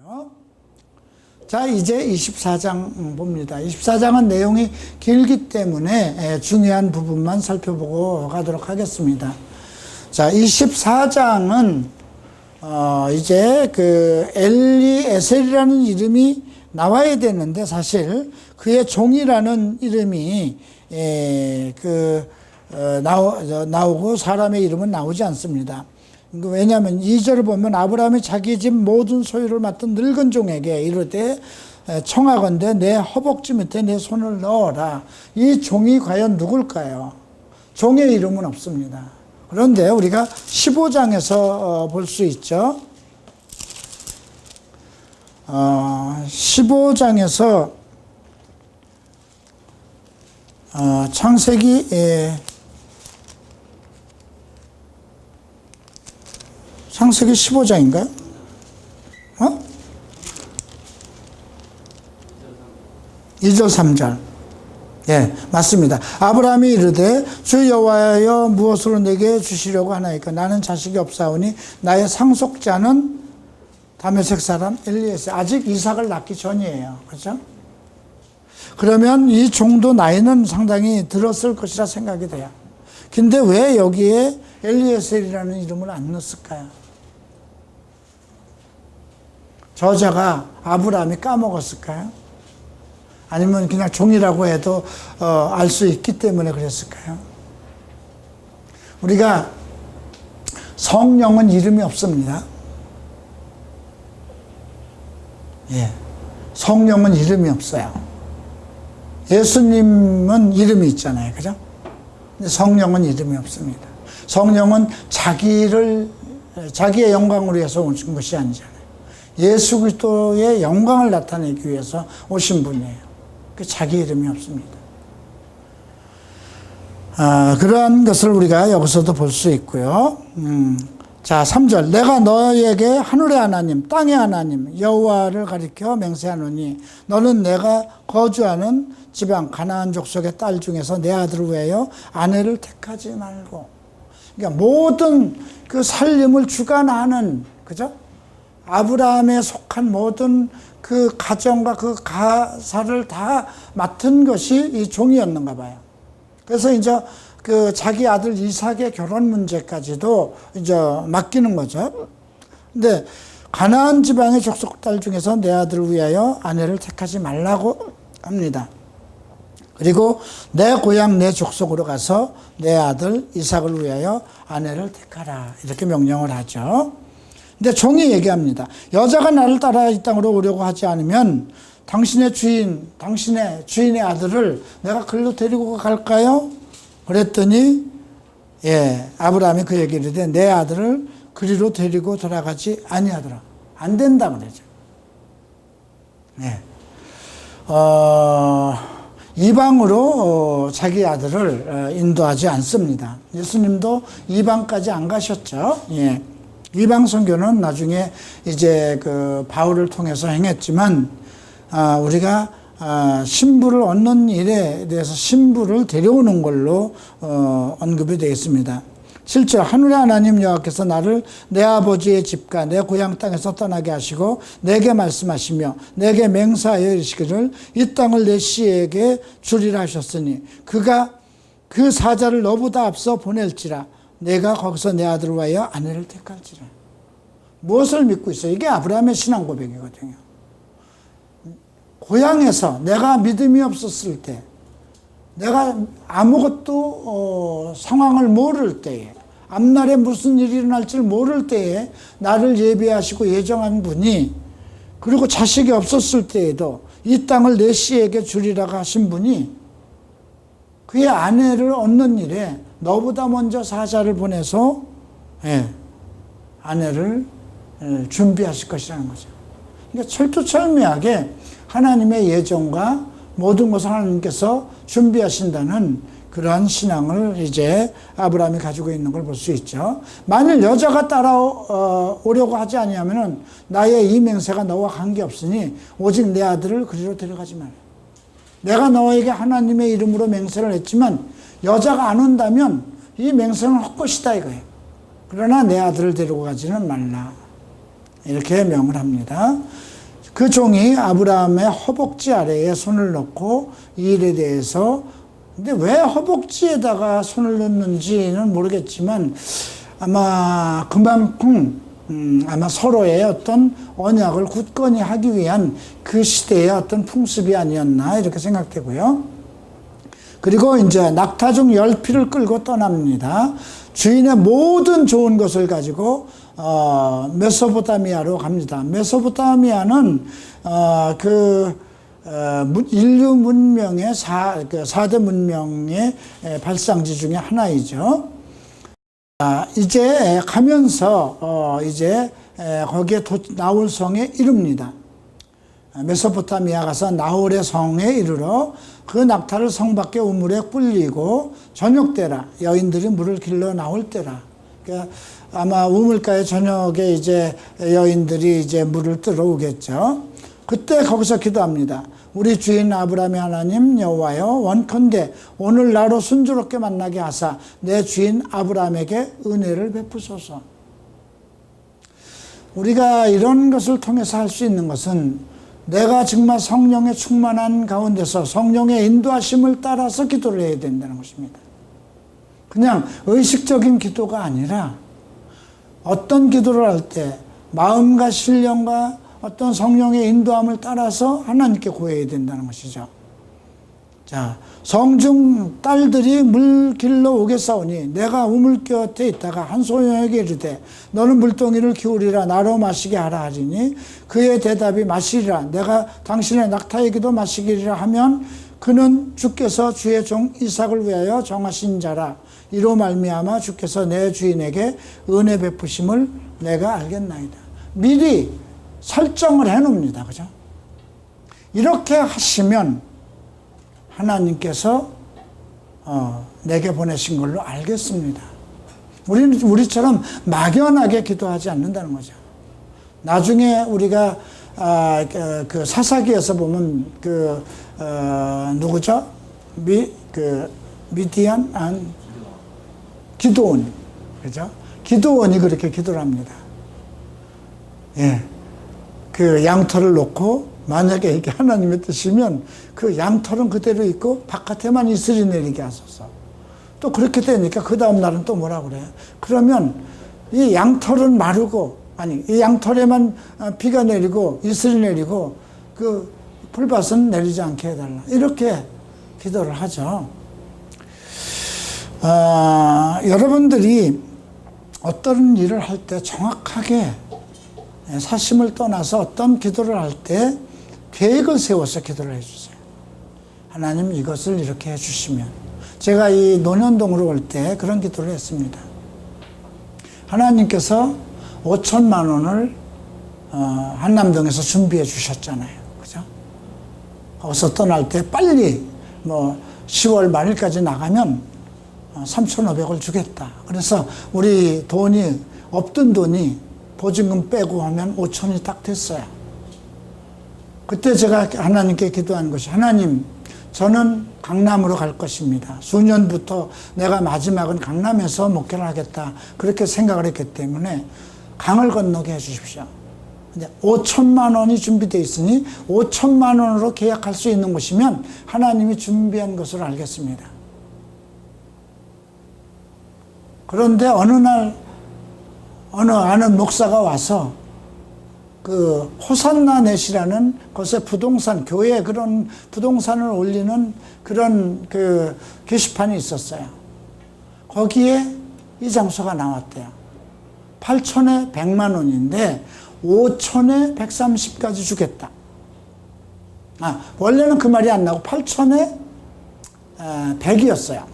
있고요. 자, 이제 24장 봅니다. 24장은 내용이 길기 때문에 중요한 부분만 살펴보고 가도록 하겠습니다. 자, 24장은 이제 그 엘리에셀이라는 이름이 나와야 되는데 사실 그의 종이라는 이름이 나오고 사람의 이름은 나오지 않습니다. 왜냐하면 2절을 보면 아브라함이 자기 집 모든 소유를 맡은 늙은 종에게 이르되 청하건대 내 허벅지 밑에 내 손을 넣어라. 이 종이 과연 누굴까요? 종의 이름은 없습니다. 그런데 우리가 15장에서 볼 수 있죠. 15장에서 창세기 15장인가요? 2절 3절. 예, 맞습니다. 아브라함이 이르되 주 여호와여 무엇으로 내게 주시려고 하나이까? 나는 자식이 없사오니 나의 상속자는 다메섹 사람 엘리에셀. 아직 이삭을 낳기 전이에요. 그렇죠? 그러면 이 종도 나이는 상당히 들었을 것이라 생각이 돼요. 근데 왜 여기에 엘리에셀이라는 이름을 안 넣었을까요? 저자가 아브라함이 까먹었을까요? 아니면 그냥 종이라고 해도 알 수 있기 때문에 그랬을까요? 우리가 성령은 이름이 없습니다. 예, 성령은 이름이 없어요. 예수님은 이름이 있잖아요. 그죠? 근데 성령은 이름이 없습니다. 성령은 자기의 영광을 위해서 오신 것이 아니잖아요. 예수 그리스도의 영광을 나타내기 위해서 오신 분이에요. 그 자기 이름이 없습니다. 그러한 것을 우리가 여기서도 볼 수 있고요. 자, 3절. 내가 너에게 하늘의 하나님, 땅의 하나님, 여호와를 가리켜 맹세하노니 너는 내가 거주하는 지방 가나안 족속의 딸 중에서 내 아들을 위하여 아내를 택하지 말고. 그러니까 모든 그 살림을 주관하는, 그죠? 아브라함에 속한 모든 그 가정과 그 가사를 다 맡은 것이 이 종이었는가 봐요. 그래서 이제 그 자기 아들 이삭의 결혼 문제까지도 이제 맡기는 거죠. 근데 가나안 지방의 족속 딸 중에서 내 아들을 위하여 아내를 택하지 말라고 합니다. 그리고 내 고향 내 족속으로 가서 내 아들 이삭을 위하여 아내를 택하라. 이렇게 명령을 하죠. 근데 종이 얘기합니다. 여자가 나를 따라 이 땅으로 오려고 하지 않으면 당신의 주인의 아들을 내가 그리로 데리고 갈까요? 그랬더니 아브라함이 그 얘기를 이르되 내 아들을 그리로 데리고 돌아가지 아니하더라. 안 된다 그러죠. 이방으로 자기 아들을 인도하지 않습니다. 예수님도 이방까지 안 가셨죠. 이방 선교는 나중에 이제 그 바울을 통해서 행했지만 우리가 신부를 얻는 일에 대해서 신부를 데려오는 걸로 언급이 되어 있습니다. 7절. 하늘의 하나님 여호와께서 나를 내 아버지의 집과 내 고향 땅에서 떠나게 하시고 내게 말씀하시며 내게 맹세하여 이르시기를 이 땅을 내 씨에게 주리라 하셨으니 그가 그 사자를 너보다 앞서 보낼지라 내가 거기서 내 아들을 위하여 아내를 택할지라. 무엇을 믿고 있어요? 이게 아브라함의 신앙 고백이거든요. 고향에서 내가 믿음이 없었을 때, 내가 아무것도 상황을 모를 때에, 앞날에 무슨 일이 일어날지 모를 때에 나를 예비하시고 예정한 분이, 그리고 자식이 없었을 때에도 이 땅을 내 씨에게 주리라고 하신 분이 그의 아내를 얻는 일에 너보다 먼저 사자를 보내서 아내를 준비하실 것이라는 거죠. 그러니까 철두철미하게 하나님의 예정과 모든 것을 하나님께서 준비하신다는 그러한 신앙을 이제 아브라함이 가지고 있는 걸 볼 수 있죠. 만일 여자가 따라오려고 하지 아니하면은 나의 이 맹세가 너와 관계없으니 오직 내 아들을 그리로 데려가지 마라. 내가 너에게 하나님의 이름으로 맹세를 했지만 여자가 안 온다면 이 맹세는 헛것이다 이거예요. 그러나 내 아들을 데리고 가지는 말라. 이렇게 명을 합니다. 그 종이 아브라함의 허벅지 아래에 손을 넣고 이 일에 대해서, 근데 왜 허벅지에다가 손을 넣는지는 모르겠지만 아마 그만큼 아마 서로의 어떤 언약을 굳건히 하기 위한 그 시대의 어떤 풍습이 아니었나 이렇게 생각되고요. 그리고 이제 낙타 중 10피를 끌고 떠납니다. 주인의 모든 좋은 것을 가지고 메소포타미아로 갑니다. 메소포타미아는 인류 문명의 4대 문명의 발상지 중에 하나이죠. 이제 가면서 이제 거기에 나홀 성에 이릅니다. 메소포타미아 가서 나홀의 성에 이르러 그 낙타를 성 밖에 우물에 꿀리고 저녁 때라 여인들이 물을 길러 나올 때라. 그러니까 아마 우물가에 저녁에 이제 여인들이 이제 물을 뜨러 오겠죠. 그때 거기서 기도합니다. 우리 주인 아브라함의 하나님 여호와여, 원컨대 오늘 나로 순조롭게 만나게 하사 내 주인 아브라함에게 은혜를 베푸소서. 우리가 이런 것을 통해서 할 수 있는 것은 내가 정말 성령의 충만한 가운데서 성령의 인도하심을 따라서 기도를 해야 된다는 것입니다. 그냥 의식적인 기도가 아니라 어떤 기도를 할 때 마음과 신령과 어떤 성령의 인도함을 따라서 하나님께 구해야 된다는 것이죠. 자, 성중 딸들이 물 길러 오겠사오니 내가 우물 곁에 있다가 한 소녀에게 이르되 너는 물동이를 기울이라 나로 마시게 하라 하리니 그의 대답이 마시리라 내가 당신의 낙타에게도 마시기리라 하면 그는 주께서 주의 종 이삭을 위하여 정하신 자라 이로 말미암아 주께서 내 주인에게 은혜 베푸심을 내가 알겠나이다. 미리 설정을 해 놓습니다. 그죠? 이렇게 하시면 하나님께서 내게 보내신 걸로 알겠습니다. 우리처럼 막연하게 기도하지 않는다는 거죠. 나중에 우리가 그 사사기에서 보면 누구죠? 미디안 기드온, 그죠? 기드온이 그렇게 기도를 합니다. 예, 그 양털을 놓고 만약에 이게 하나님의 뜻이면 그 양털은 그대로 있고 바깥에만 이슬이 내리게 하소서. 또 그렇게 되니까 그 다음 날은 또 뭐라 그래요? 그러면 이 양털은 마르고 이 양털에만 비가 내리고 이슬이 내리고 그 풀밭은 내리지 않게 해달라. 이렇게 기도를 하죠. 여러분들이 어떤 일을 할 때 정확하게 사심을 떠나서 어떤 기도를 할 때 계획을 세워서 기도를 해주세요. 하나님 이것을 이렇게 해주시면. 제가 이 논현동으로 올 때 그런 기도를 했습니다. 하나님께서 5천만 원을 한남동에서 준비해 주셨잖아요. 그죠? 거기서 떠날 때 빨리 10월 말일까지 나가면 3,500을 주겠다. 그래서 우리 돈이 없던 돈이 보증금 빼고 하면 5천이 딱 됐어요. 그때 제가 하나님께 기도한 것이 하나님 저는 강남으로 갈 것입니다. 수년부터 내가 마지막은 강남에서 목회를 하겠다. 그렇게 생각을 했기 때문에 강을 건너게 해주십시오. 5천만 원이 준비되어 있으니 5천만 원으로 계약할 수 있는 것이면 하나님이 준비한 것으로 알겠습니다. 그런데 어느 날 어느 아는 목사가 와서 그 호산나 넷이라는 곳에 부동산, 교회에 그런 부동산을 올리는 그런 그 게시판이 있었어요. 거기에 이 장소가 나왔대요. 8천에 100만 원인데 5천에 130까지 주겠다. 원래는 그 말이 안 나고 8천에 100이었어요.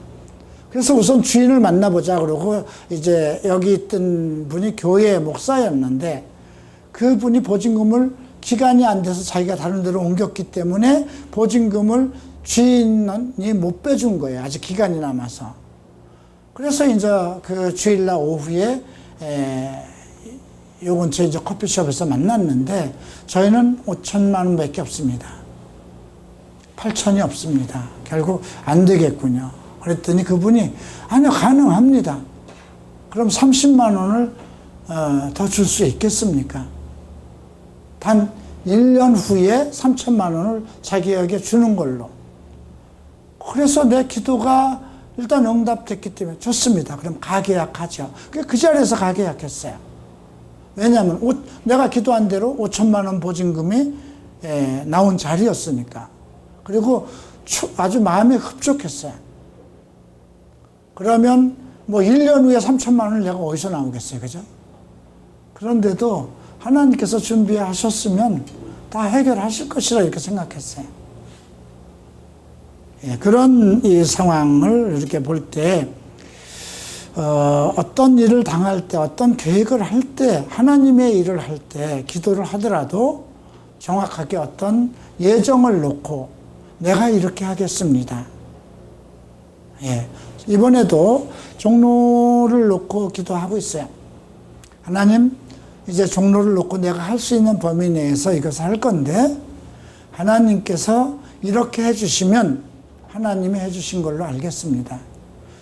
그래서 우선 주인을 만나보자 그러고 이제 여기 있던 분이 교회 목사였는데 그분이 보증금을 기간이 안 돼서 자기가 다른 데로 옮겼기 때문에 보증금을 주인이 못 빼준 거예요. 아직 기간이 남아서. 그래서 이제 그 주일날 오후에 요 근처에 이제 커피숍에서 만났는데 저희는 5천만 원밖에 없습니다. 8천이 없습니다. 결국 안 되겠군요. 그랬더니 그분이 아니요 가능합니다. 그럼 30만 원을 더 줄 수 있겠습니까? 단 1년 후에 3천만 원을 자기에게 주는 걸로. 그래서 내 기도가 일단 응답됐기 때문에 좋습니다. 그럼 가계약하죠. 그 자리에서 가계약했어요. 왜냐하면 내가 기도한 대로 5천만 원 보증금이 나온 자리였으니까. 그리고 아주 마음이 흡족했어요. 그러면 뭐 1년 후에 3천만 원을 내가 어디서 나오겠어요. 그죠? 그런데도 하나님께서 준비하셨으면 다 해결하실 것이라 이렇게 생각했어요. 그런 이 상황을 이렇게 볼 때, 어떤 일을 당할 때, 어떤 계획을 할 때, 하나님의 일을 할 때, 기도를 하더라도 정확하게 어떤 예정을 놓고 내가 이렇게 하겠습니다. 이번에도 종로를 놓고 기도하고 있어요. 하나님, 이제 종로를 놓고 내가 할 수 있는 범위 내에서 이것을 할 건데, 하나님께서 이렇게 해주시면 하나님이 해주신 걸로 알겠습니다.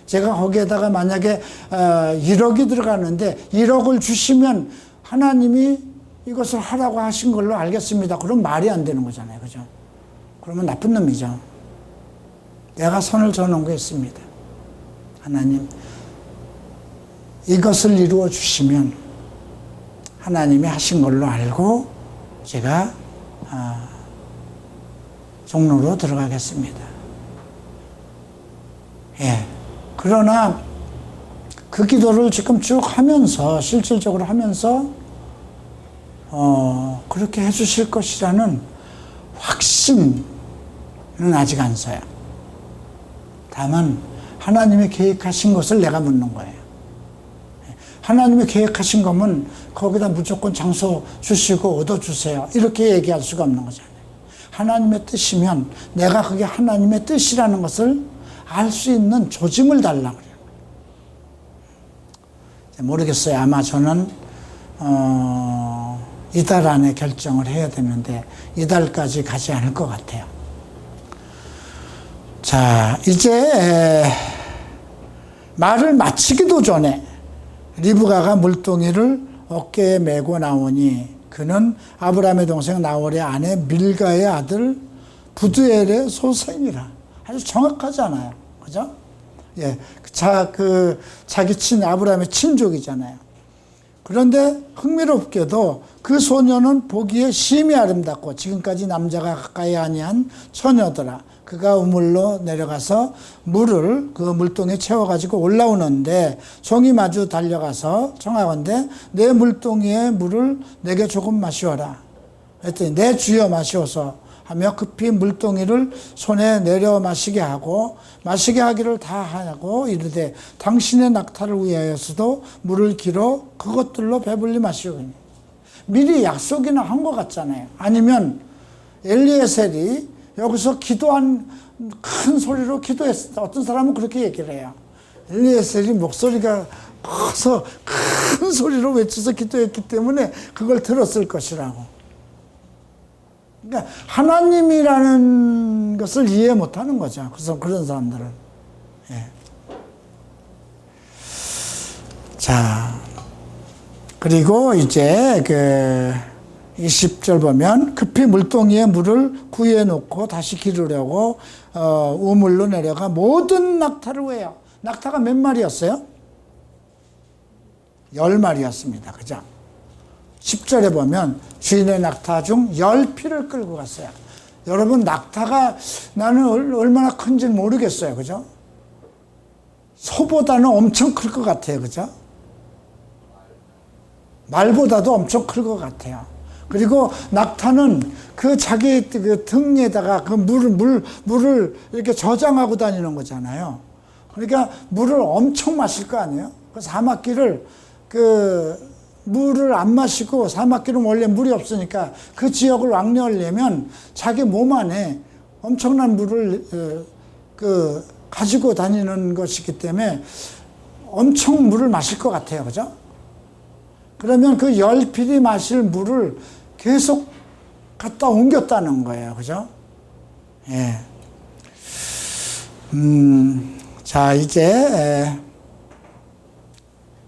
제가 거기에다가 만약에 1억이 들어가는데 1억을 주시면 하나님이 이것을 하라고 하신 걸로 알겠습니다. 그럼 말이 안 되는 거잖아요. 그죠? 그러면 나쁜 놈이죠. 내가 선을 저는 거 있습니다. 하나님, 이것을 이루어 주시면 하나님이 하신 걸로 알고 제가 종로로 들어가겠습니다. 그러나 그 기도를 지금 쭉 하면서 실질적으로 하면서 그렇게 해주실 것이라는 확신은 아직 안 서요. 다만 하나님이 계획하신 것을 내가 묻는 거예요. 하나님이 계획하신 거면 거기다 무조건 장소 주시고 얻어주세요. 이렇게 얘기할 수가 없는 거잖아요. 하나님의 뜻이면 내가 그게 하나님의 뜻이라는 것을 알 수 있는 조짐을 달라고 그래요. 모르겠어요. 아마 저는 이달 안에 결정을 해야 되는데 이달까지 가지 않을 것 같아요. 자, 이제 말을 마치기도 전에 리브가가 물동이를 어깨에 메고 나오니 그는 아브라함의 동생 나홀의 아내 밀가의 아들 부두엘의 소생이라. 아주 정확하잖아요. 그죠? 자기 아브라함의 친족이잖아요. 그런데 흥미롭게도 그 소녀는 보기에 심히 아름답고 지금까지 남자가 가까이 아니한 처녀더라. 그가 우물로 내려가서 물을 그 물동에 채워가지고 올라오는데 종이 마주 달려가서 청하건대 내 물동이의 물을 내게 조금 마시어라. 그랬더니 내 주여 마시오소 하며 급히 물동이를 손에 내려 마시게 하고 마시게 하기를 다 하고 이르되 당신의 낙타를 위하여서도 물을 길어 그것들로 배불리 마시오니. 미리 약속이나 한 것 같잖아요. 아니면 엘리에셀이 여기서 기도한 큰 소리로 기도했다. 어떤 사람은 그렇게 얘기를 해요. 엘리에셀이 목소리가 커서 큰 소리로 외쳐서 기도했기 때문에 그걸 들었을 것이라고. 그러니까 하나님이라는 것을 이해 못하는 거죠. 그래서 그런 사람들은. 자, 그리고 이제 20절 보면 급히 물동이에 물을 구해 놓고 다시 기르려고 우물로 내려가 모든 낙타를 외요. 낙타가 몇 마리였어요? 10마리였습니다. 그죠? 10절에 보면 주인의 낙타 중 10피를 끌고 갔어요. 여러분, 낙타가 나는 얼마나 큰지 모르겠어요. 그죠? 소보다는 엄청 클 것 같아요. 그죠? 말보다도 엄청 클 것 같아요. 그리고 낙타는 자기 등에다가 물을 이렇게 저장하고 다니는 거잖아요. 그러니까 물을 엄청 마실 거 아니에요? 그 사막길을 물을 안 마시고 사막길은 원래 물이 없으니까 그 지역을 왕래하려면 자기 몸 안에 엄청난 물을 가지고 다니는 것이기 때문에 엄청 물을 마실 것 같아요. 그죠? 그러면 그 10필이 마실 물을 계속 갖다 옮겼다는 거예요. 그죠? 자, 이제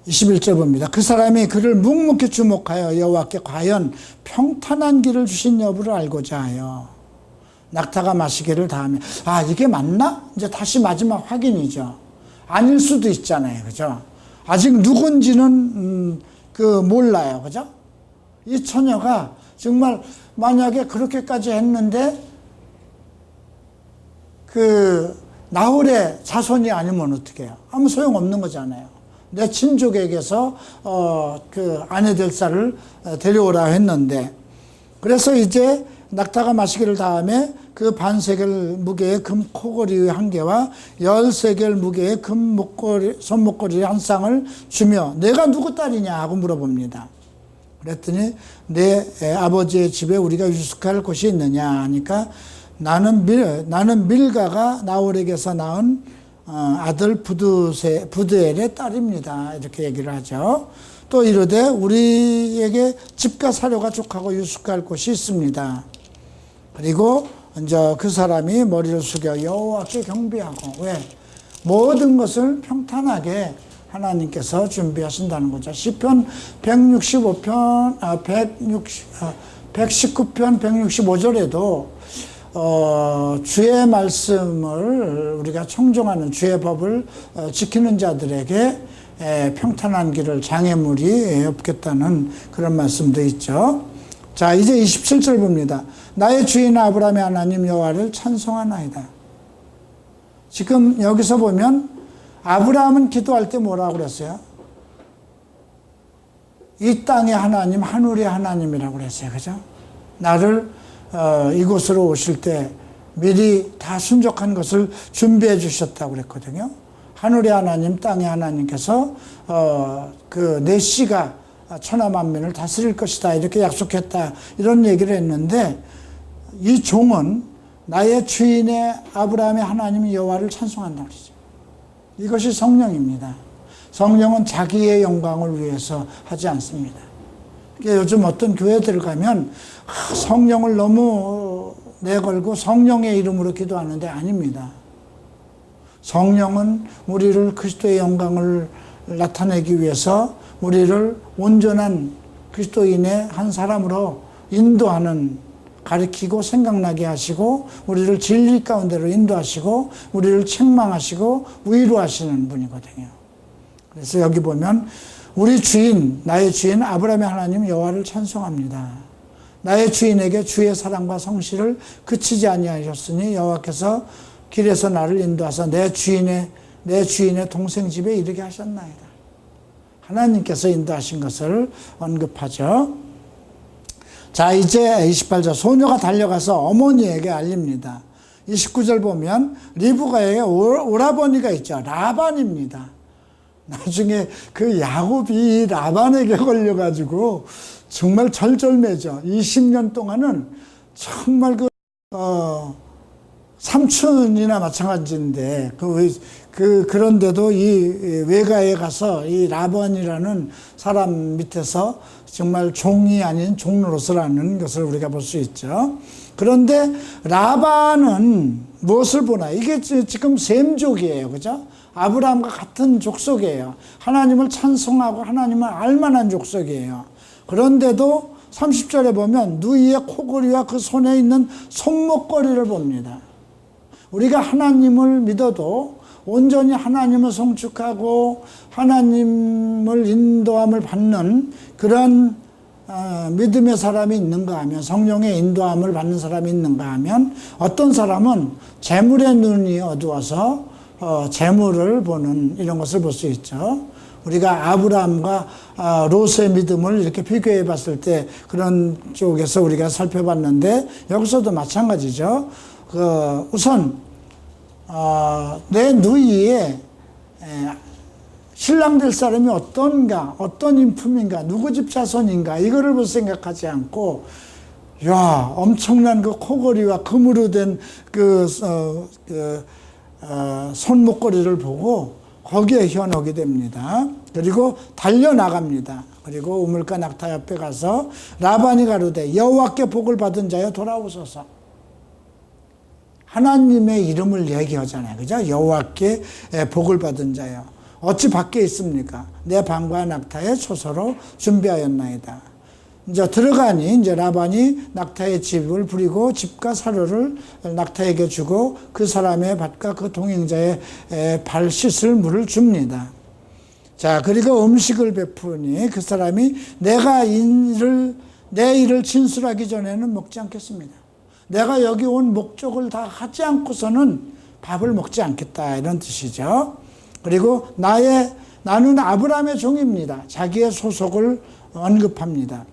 21절 봅니다. 그 사람이 그를 묵묵히 주목하여 여호와께 과연 평탄한 길을 주신 여부를 알고자 하여 낙타가 마시기를 다하며, 아, 이게 맞나? 이제 다시 마지막 확인이죠. 아닐 수도 있잖아요. 그죠? 아직 누군지는 몰라요. 그죠? 이 처녀가 정말 만약에 그렇게까지 했는데 나홀의 자손이 아니면 어떻게 해요? 아무 소용없는 거잖아요. 내 친족에게서 아내 될 쌀을 데려오라 했는데, 그래서 이제 낙타가 마시기를 다음에 그 반세겔 무게의 금 코걸이 한 개와 10세겔 무게의 금 손목걸이 한 쌍을 주며 내가 누구 딸이냐 하고 물어봅니다. 그랬더니 내 아버지의 집에 우리가 유숙할 곳이 있느냐 하니까 나는 밀가가 나홀에게서 낳은 아들 부드엘의 딸입니다. 이렇게 얘기를 하죠. 또 이르되 우리에게 집과 사료가 족하고 유숙할 곳이 있습니다. 그리고 이제 그 사람이 머리를 숙여 여호와께 경배하고, 왜? 모든 것을 평탄하게 하나님께서 준비하신다는 거죠. 시편 119편 165절에도 주의 말씀을 우리가 청종하는 주의 법을 지키는 자들에게 평탄한 길을 장애물이 없겠다는 그런 말씀도 있죠. 자, 이제 27절 봅니다. 나의 주인 아브라함의 하나님 여호와를 찬송하나이다. 지금 여기서 보면 아브라함은 기도할 때 뭐라고 그랬어요? 이 땅의 하나님, 하늘의 하나님이라고 그랬어요. 그죠? 나를 이곳으로 오실 때 미리 다 순적한 것을 준비해 주셨다고 그랬거든요. 하늘의 하나님, 땅의 하나님께서 내 씨가 천하 만민을 다스릴 것이다 이렇게 약속했다 이런 얘기를 했는데, 이 종은 나의 주인의 아브라함의 하나님 여호와를 찬송한다 그러죠. 이것이 성령입니다. 성령은 자기의 영광을 위해서 하지 않습니다. 요즘 어떤 교회들 가면 성령을 너무 내걸고 성령의 이름으로 기도하는데 아닙니다. 성령은 우리를 그리스도의 영광을 나타내기 위해서 우리를 온전한 그리스도인의 한 사람으로 인도하는, 가르치고 생각나게 하시고 우리를 진리 가운데로 인도하시고 우리를 책망하시고 위로하시는 분이거든요. 그래서 여기 보면 우리 주인, 나의 주인 아브라함의 하나님 여호와를 찬송합니다. 나의 주인에게 주의 사랑과 성실을 그치지 아니하셨으니 여호와께서 길에서 나를 인도하사 내 주인의 동생 집에 이르게 하셨나이다. 하나님께서 인도하신 것을 언급하죠. 자, 이제 28절 소녀가 달려가서 어머니에게 알립니다. 29절 보면 리브가의 오라버니가 있죠. 라반입니다. 나중에 그 야곱이 라반에게 걸려가지고 정말 절절매죠. 20년 동안은 정말 삼촌이나 마찬가지인데 그런데도 이 외가에 가서 이 라반이라는 사람 밑에서 정말 종이 아닌 종노릇을 것을 우리가 볼 수 있죠. 그런데 라반은 무엇을 보나? 이게 지금 셈족이에요. 그죠? 아브라함과 같은 족속이에요. 하나님을 찬송하고 하나님을 알만한 족속이에요. 그런데도 30절에 보면 누이의 코걸이와 그 손에 있는 손목걸이를 봅니다. 우리가 하나님을 믿어도 온전히 하나님을 성축하고 하나님을 인도함을 받는 그런 믿음의 사람이 있는가 하면, 성령의 인도함을 받는 사람이 있는가 하면, 어떤 사람은 재물의 눈이 어두워서 재물을 보는 이런 것을 볼 수 있죠. 우리가 아브라함과 롯의 믿음을 이렇게 비교해 봤을 때 그런 쪽에서 우리가 살펴봤는데, 여기서도 마찬가지죠. 우선 내 누이에 신랑 될 사람이 어떤가, 어떤 인품인가, 누구 집 자손인가, 이거를 볼 생각하지 않고, 야, 엄청난 그 코걸이와 금으로 된 손목걸이를 보고 거기에 현혹이 됩니다. 그리고 달려나갑니다. 그리고 우물가 낙타 옆에 가서 라반이 가로되 여호와께 복을 받은 자여 돌아오소서. 하나님의 이름을 얘기하잖아요. 그죠? 여호와께 복을 받은 자요. 어찌 밖에 있습니까? 내 방과 낙타의 초소로 준비하였나이다. 이제 들어가니 이제 라반이 낙타의 집을 부리고 집과 사료를 낙타에게 주고 그 사람의 밭과 그 동행자의 발 씻을 물을 줍니다. 자, 그리고 음식을 베푸니 그 사람이 내 일을 진술하기 전에는 먹지 않겠습니다. 내가 여기 온 목적을 다 하지 않고서는 밥을 먹지 않겠다, 이런 뜻이죠. 그리고 나는 아브라함의 종입니다. 자기의 소속을 언급합니다.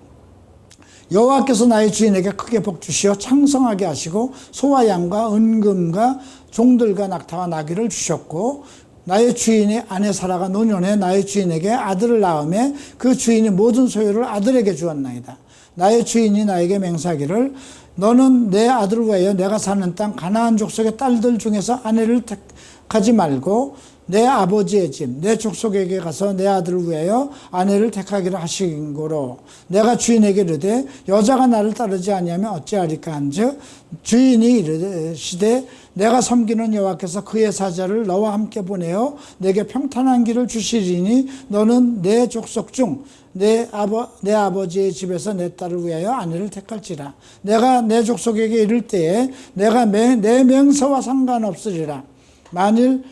여호와께서 나의 주인에게 크게 복 주시어 창성하게 하시고 소와 양과 은금과 종들과 낙타와 나귀를 주셨고 나의 주인의 아내 사라가 노년에 나의 주인에게 아들을 낳음에 그 주인이 모든 소유를 아들에게 주었나이다. 나의 주인이 나에게 맹세하기를 너는 내 아들을 위하여 내가 사는 땅 가나안 족속의 딸들 중에서 아내를 택하지 말고 내 아버지의 집, 내 족속에게 가서 내 아들을 위하여 아내를 택하기를 하신 거로 내가 주인에게 이르되 여자가 나를 따르지 아니하면 어찌하리까 한즉 주인이 이르시되 내가 섬기는 여호와께서 그의 사자를 너와 함께 보내어 내게 평탄한 길을 주시리니 너는 내 족속 중 내 아버지의 집에서 내 딸을 위하여 아내를 택할지라. 내가 내 족속에게 이를 때에 내가 내 명서와 상관없으리라. 만일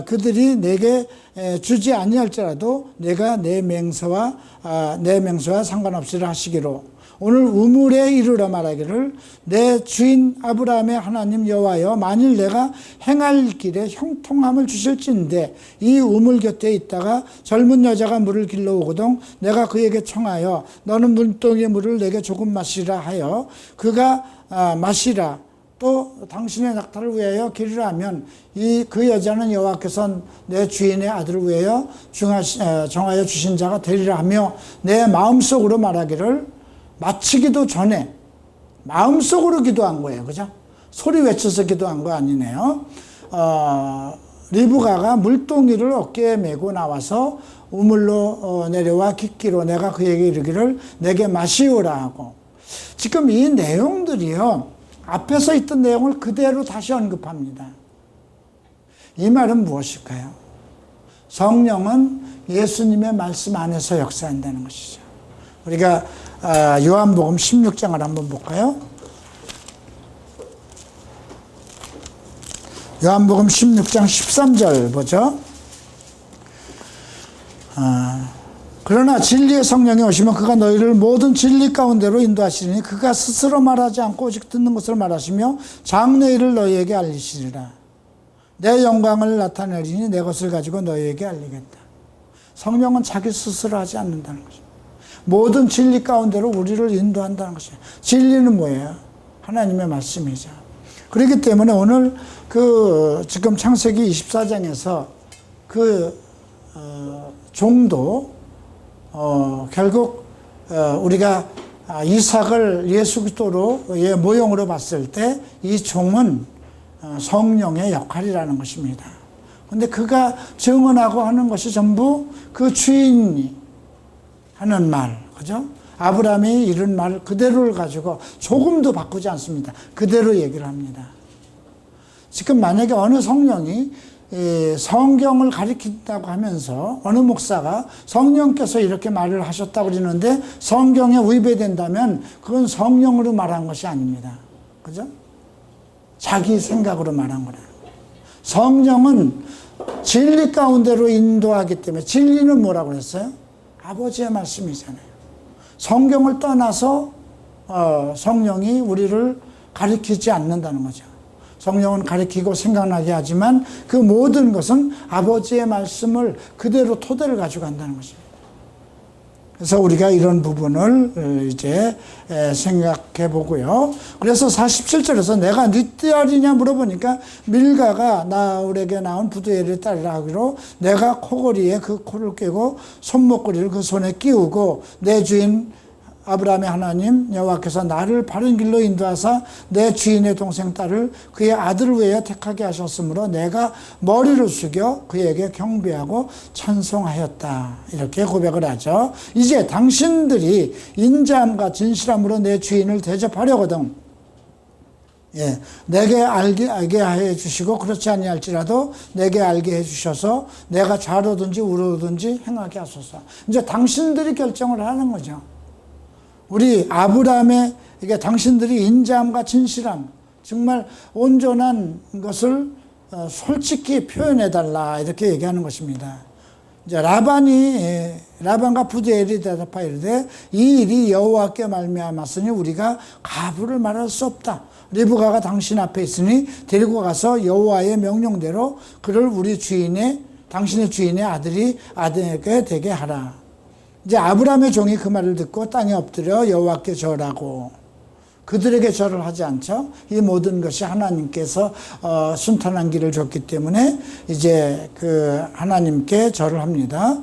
그들이 내게 주지 아니할지라도 내가 내 명서와 상관없이라 하시기로 오늘 우물에 이르러 말하기를 내 주인 아브라함의 하나님 여호와여 만일 내가 행할 길에 형통함을 주실진데 이 우물 곁에 있다가 젊은 여자가 물을 길러 오거든 내가 그에게 청하여 너는 물동이의 물을 내게 조금 마시라 하여 그가 마시라 또 당신의 낙타를 위하여 기르라 하면 그 여자는 여호와께서 내 주인의 아들을 위하여 정하여 주신 자가 되리라 하며 내 마음속으로 말하기를 마치기도 전에 마음속으로 기도한 거예요. 그죠? 소리 외쳐서 기도한 거 아니네요. 리브가가 물동이를 어깨에 메고 나와서 우물로 내려와 깃기로 내가 그에게 이르기를 내게 마시오라 하고 지금 이 내용들이요. 앞에서 있던 내용을 그대로 다시 언급합니다. 이 말은 무엇일까요? 성령은 예수님의 말씀 안에서 역사한다는 것이죠. 우리가 요한복음 16장을 한번 볼까요? 요한복음 16장 13절 보죠. 그러나 진리의 성령이 오시면 그가 너희를 모든 진리 가운데로 인도하시리니 그가 스스로 말하지 않고 오직 듣는 것을 말하시며 장래 일을 너희에게 알리시리라. 내 영광을 나타내리니 내 것을 가지고 너희에게 알리겠다. 성령은 자기 스스로 하지 않는다는 것입니다. 모든 진리 가운데로 우리를 인도한다는 것이에요. 진리는 뭐예요? 하나님의 말씀이죠. 그렇기 때문에 오늘 지금 창세기 24장에서 종도 결국 우리가 이삭을 예수 그리스도로의 모형으로 봤을 때 이 종은 성령의 역할이라는 것입니다. 그런데 그가 증언하고 하는 것이 전부 그 주인이 하는 말, 그죠? 아브라함이 이런 말 그대로를 가지고 조금도 바꾸지 않습니다. 그대로 얘기를 합니다. 지금 만약에 어느 성령이 성경을 가리킨다고 하면서 어느 목사가 성령께서 이렇게 말을 하셨다고 그러는데 성경에 위배된다면 그건 성령으로 말한 것이 아닙니다. 그죠? 자기 생각으로 말한 거라. 성령은 진리 가운데로 인도하기 때문에 진리는 뭐라고 그랬어요? 아버지의 말씀이잖아요. 성경을 떠나서 성령이 우리를 가리키지 않는다는 거죠. 성령은 가리키고 생각나게 하지만 그 모든 것은 아버지의 말씀을 그대로 토대를 가지고 간다는 것입니다. 그래서 우리가 이런 부분을 이제 생각해 보고요. 그래서 47절에서 내가 네 딸이냐 물어보니까 밀가가 나홀에게 낳은 부두엘의 딸이라 하기로 내가 코골이에 그 코를 꿰고 손목걸이를 그 손에 끼우고 내 주인 아브라함의 하나님 여호와께서 나를 바른 길로 인도하사 내 주인의 동생 딸을 그의 아들을 위하여 택하게 하셨으므로 내가 머리를 숙여 그에게 경배하고 찬송하였다. 이렇게 고백을 하죠. 이제 당신들이 인자함과 진실함으로 내 주인을 대접하려거든 예, 내게 알게 해 주시고 그렇지 아니할지라도 내게 알게 해 주셔서 내가 좌로든지 우로든지 행하게 하소서. 이제 당신들이 결정을 하는 거죠. 우리 아브라함의 이게 당신들이 인자함과 진실함, 정말 온전한 것을 솔직히 표현해 달라 이렇게 얘기하는 것입니다. 이제 라반과 부두엘이 대답하여 이르되 이 일이 여호와께 말미암았으니 우리가 가부를 말할 수 없다. 리브가가 당신 앞에 있으니 데리고 가서 여호와의 명령대로 그를 우리 당신의 주인의 아들에게 되게 하라. 이제 아브라함의 종이 그 말을 듣고 땅에 엎드려 여호와께 절하고, 그들에게 절을 하지 않죠. 이 모든 것이 하나님께서 순탄한 길을 줬기 때문에 이제 그 하나님께 절을 합니다.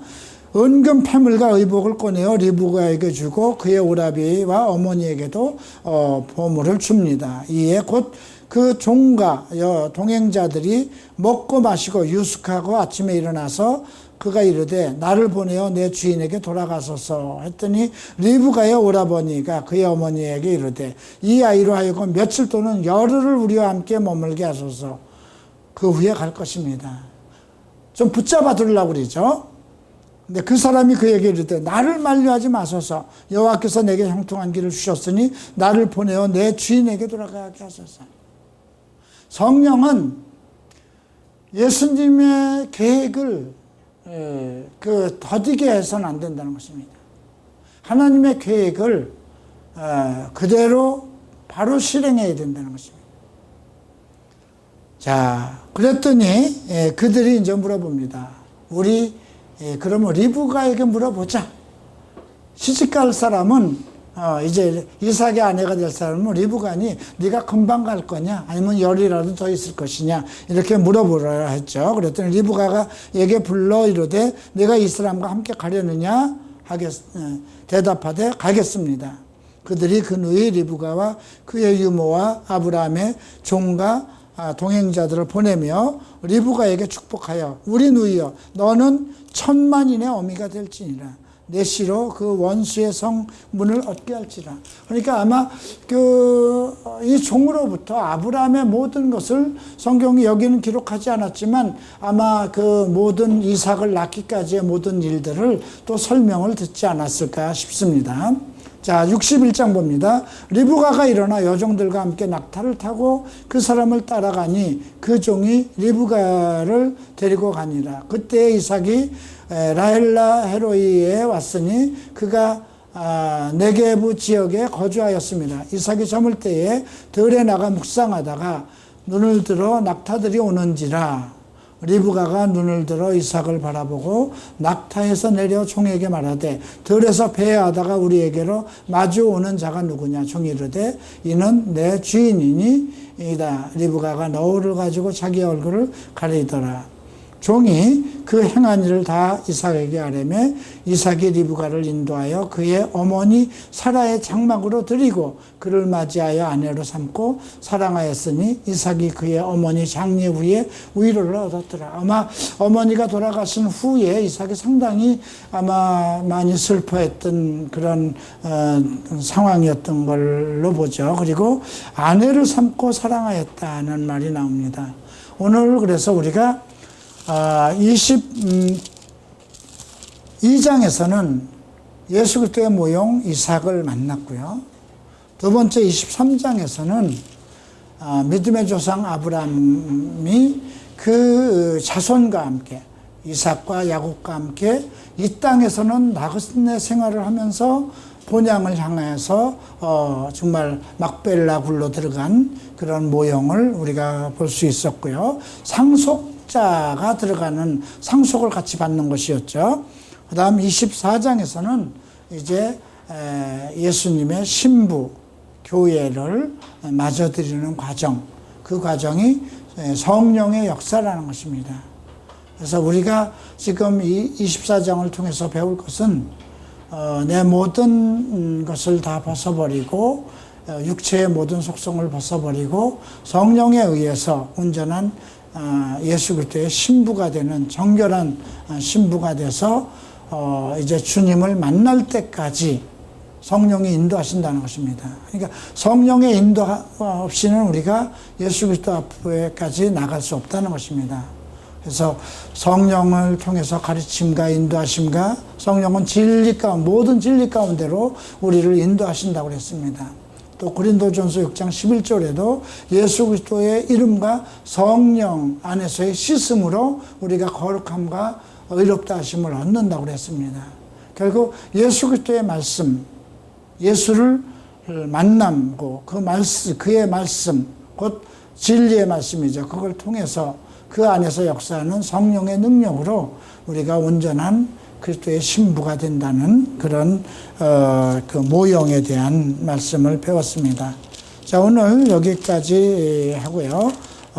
은금 패물과 의복을 꺼내어 리브가에게 주고 그의 오라비와 어머니에게도 보물을 줍니다. 이에 곧 그 종과 동행자들이 먹고 마시고 유숙하고 아침에 일어나서 그가 이르되 나를 보내어 내 주인에게 돌아가소서 했더니 리브가의 오라버니가 그의 어머니에게 이르되 이 아이로 하여금 며칠 또는 열흘을 우리와 함께 머물게 하소서. 그 후에 갈 것입니다. 좀 붙잡아 두려고 그러죠. 근데 그 사람이 그에게 이르되 나를 만류하지 마소서. 여호와께서 내게 형통한 길을 주셨으니 나를 보내어 내 주인에게 돌아가게 하소서. 성령은 예수님의 계획을 더디게 해서는 안 된다는 것입니다. 하나님의 계획을 그대로 바로 실행해야 된다는 것입니다. 자, 그랬더니 그들이 이제 물어봅니다. 그러면 리브가에게 물어보자. 시집갈 사람은 이제 이삭의 아내가 될 사람은 리브가니 네가 금방 갈 거냐 아니면 열이라도 더 있을 것이냐 이렇게 물어보라 했죠. 그랬더니 리브가가 얘게 불러 이르되 내가 이 사람과 함께 가려느냐 대답하되 가겠습니다. 그들이 그 누이 리브가와 그의 유모와 아브라함의 종과 동행자들을 보내며 리브가에게 축복하여 우리 누이여 너는 천만인의 어미가 될지니라. 내 씨로 그 원수의 성문을 얻게 할지라. 그러니까 아마 이 종으로부터 아브라함의 모든 것을 성경이 여기는 기록하지 않았지만 아마 그 모든 이삭을 낳기까지의 모든 일들을 또 설명을 듣지 않았을까 싶습니다. 자, 61장 봅니다. 리브가가 일어나 여종들과 함께 낙타를 타고 그 사람을 따라가니 그 종이 리브가를 데리고 가니라. 그때 이삭이 라헬라 헤로이에 왔으니 그가 네게부 지역에 거주하였습니다. 이삭이 저물 때에 들에 나가 묵상하다가 눈을 들어 낙타들이 오는지라. 리브가가 눈을 들어 이삭을 바라보고 낙타에서 내려 종에게 말하되 들에서 배회하다가 우리에게로 마주오는 자가 누구냐. 종이 이르되 이는 내 주인이니이다. 리브가가 너울을 가지고 자기 얼굴을 가리더라. 종이 그 행한 일을 다 이삭에게 아뢰매 이삭이 리브가를 인도하여 그의 어머니 사라의 장막으로 들이고 그를 맞이하여 아내로 삼고 사랑하였으니 이삭이 그의 어머니 장례 후에 위로를 얻었더라. 아마 어머니가 돌아가신 후에 이삭이 상당히 아마 많이 슬퍼했던 그런 상황이었던 걸로 보죠. 그리고 아내를 삼고 사랑하였다는 말이 나옵니다. 오늘 그래서 우리가 22장에서는 예수 그리스도의 모형 이삭을 만났고요. 두 번째 23장에서는 믿음의 조상 아브라함이 그 자손과 함께 이삭과 야곱과 함께 이 땅에서는 나그네 생활을 하면서 본향을 향해서 정말 막벨라 굴로 들어간 그런 모형을 우리가 볼 수 있었고요. 상속자가 들어가는 상속을 같이 받는 것이었죠. 그 다음 24장에서는 이제 예수님의 신부 교회를 맞아들이는 과정, 그 과정이 성령의 역사라는 것입니다. 그래서 우리가 지금 이 24장을 통해서 배울 것은 내 모든 것을 다 벗어버리고 육체의 모든 속성을 벗어버리고 성령에 의해서 온전한 예수 그리스도의 신부가 되는 정결한 신부가 돼서 이제 주님을 만날 때까지 성령이 인도하신다는 것입니다. 그러니까 성령의 인도 없이는 우리가 예수 그리스도 앞에까지 나갈 수 없다는 것입니다. 그래서 성령을 통해서 가르침과 인도하심과 성령은 진리 가운데, 모든 진리 가운데로 우리를 인도하신다고 그랬습니다. 또 고린도전서 6장 11절에도 예수 그리스도의 이름과 성령 안에서의 씻음으로 우리가 거룩함과 의롭다 하심을 얻는다고 그랬습니다. 결국 예수 그리스도의 말씀, 예수를 만남고 그 말씀, 그의 말씀, 곧 진리의 말씀이죠. 그걸 통해서 그 안에서 역사하는 성령의 능력으로 우리가 온전한 그리스도의 신부가 된다는 그런 그 모형에 대한 말씀을 배웠습니다. 자, 오늘 여기까지 하고요.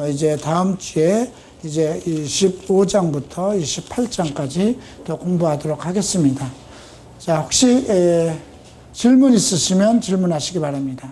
이제 다음 주에 이제 25장부터 28장까지 더 공부하도록 하겠습니다. 자, 혹시 질문 있으시면 질문하시기 바랍니다.